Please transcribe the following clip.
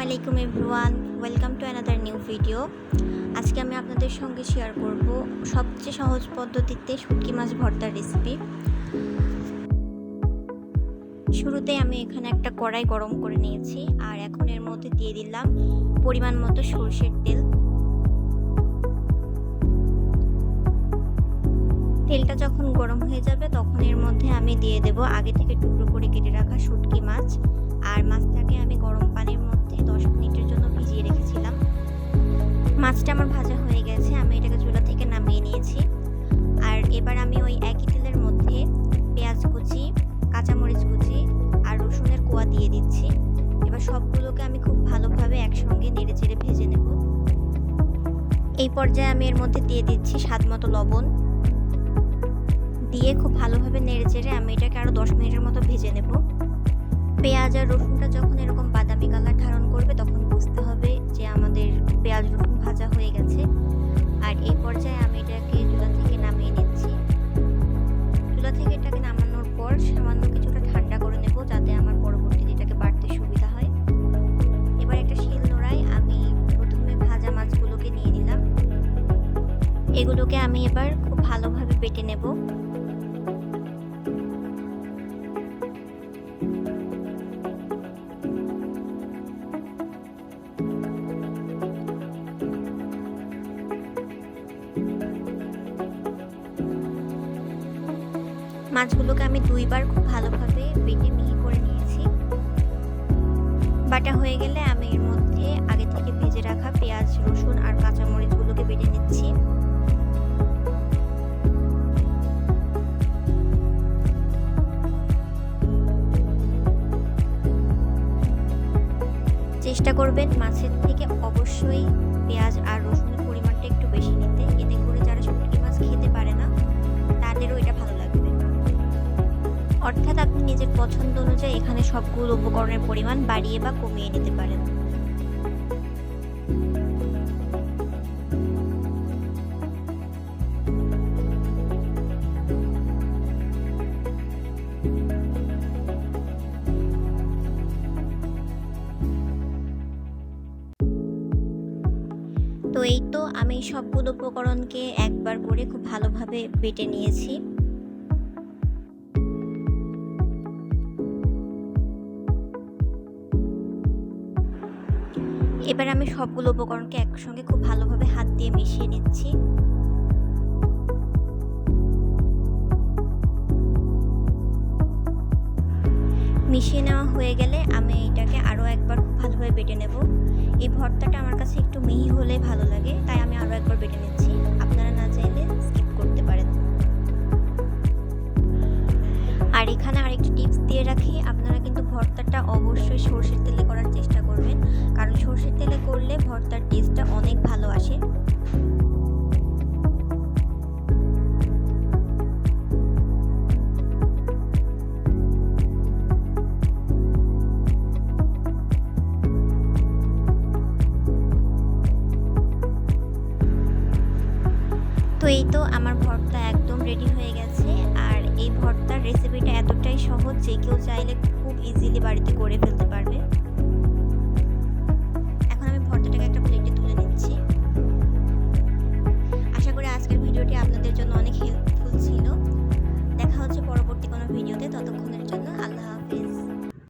আলাইকুম everyone, welcome to another new video. আজকে আমি আপনাদের সঙ্গে শেয়ার করব সবচেয়ে সহজ পদ্ধতিতে শুটকি মাছ ভর্তার রেসিপি। শুরুতে আমি এখানে একটা কড়াই গরম করে নিয়েছি আর এখন এর মধ্যে দিয়ে দিলাম পরিমাণ মতো সরষের তেল। তেলটা যখন গরম হয়ে যাবে তখন এর মধ্যে আমি দিয়ে দেব আগে থেকে টুকরো করে কেটে রাখা শুটকি মাছ। আর মাছটাকে আমি গরম পানির মধ্যে 10 মিনিটের জন্য ভিজিয়ে রেখেছিলাম। মাছটা আমার ভাজা হয়ে গেছে, আমি এটাকে চুলা থেকে নামিয়ে নিয়েছি। আর এবার আমি ওই একই তেলের মধ্যে পেঁয়াজ কুচি, কাঁচামরিচ কুচি আর রসুনের কোয়া দিয়ে দিচ্ছি। এবার সবগুলোকে আমি খুব ভালোভাবে একসঙ্গে নেড়েচেড়ে ভেজে নেব। এই পর্যায়ে আমি এর মধ্যে দিয়ে দিচ্ছি স্বাদমতো লবণ, দিয়ে খুব ভালোভাবে নেড়েচেড়ে আমি এটাকে আরও 10 মিনিটের মতো ভেজে নেব। পেঁয়াজ আর রসুনটা যখন এরকম বাদামি কালার ধারণ করবে তখন বুঝতে হবে যে আমাদের পেঁয়াজ রসুন ভাজা হয়ে গেছে। আর এই পর্যায়ে আমি এটাকে চুলা থেকে নামিয়ে নিচ্ছি। চুলা থেকে এটাকে নামানোর পর সামান্য কিছুটা ঠান্ডা করে নেব যাতে আমার পরবর্তীতে এটাকে বাড়তে সুবিধা হয়। এবার একটা শিলনোড়ায় আমি প্রথমে ভাজা মাছগুলোকে নিয়ে নিলাম। এগুলোকে আমি এবার খুব ভালোভাবে বেটে নেব। মাছগুলোকে আমি দুইবার খুব ভালোভাবে বেটে মিহি করে নিয়েছি। বাটা হয়ে গেলে আমি এর মধ্যে আগে থেকে ভেজে রাখা পেঁয়াজ, রসুন আর কাঁচামরিচগুলোকে বেটে নিচ্ছি। চেষ্টা করবেন মাছের থেকে অবশ্যই পেঁয়াজ আর রসুনের পরিমাণটা একটু বেশি নিতে, এতে করে যারা শুটকি মাছ খেতে পারে না তাদেরও এটা ভালো লাগবে। অর্থাৎ আপনি নিজের পছন্দ অনুযায়ী এখানে সবগুলো উপকরণের পরিমাণ বাড়িয়ে বা কমিয়ে নিতে পারেন। তো এই তো আমি সবগুলো উপকরণকে একবার করে খুব ভালোভাবে বেটে নিয়েছি। এবার আমি সবগুলো উপকরণকে একসঙ্গে খুব ভালোভাবে হাত দিয়ে মিশিয়ে নিচ্ছি। মিশিয়ে নেওয়া হয়ে গেলে আমি এটাকে আরও একবার খুব ভালোভাবে বেটে নেব। এই ভর্তাটা আমার কাছে একটু মিহি হলে ভালো লাগে, তাই আমি আরও একবার বেটে নিচ্ছি। আপনারা না চাইলে স্কিপ করতে পারেন। আর এখানে আরেকটি টিপস দিয়ে রাখি, আপনারা কিন্তু ভর্তাটা অবশ্যই সরষের তেলে করার চেষ্টা করবেন, কারণ সরষের তেলে করলে ভর্তার টেস্টটা অনেক ভালো আসে। তো এই তো আমার ভর্তা একদম রেডি হয়ে গেছে। আর এই ভর্তার রেসিপিটা এতটাই সহজ যে কেউ চাইলে খুব ইজিলি বাড়িতে করে ফেলতে পারবে। এখন আমি ভর্তাটাকে একটা প্লেটে তুলে নিচ্ছি। আশা করি আজকের ভিডিওটি আপনাদের জন্য অনেক হেল্পফুল ছিল। দেখা হচ্ছে পরবর্তী কোনো ভিডিওতে, ততক্ষণের জন্য আল্লাহ।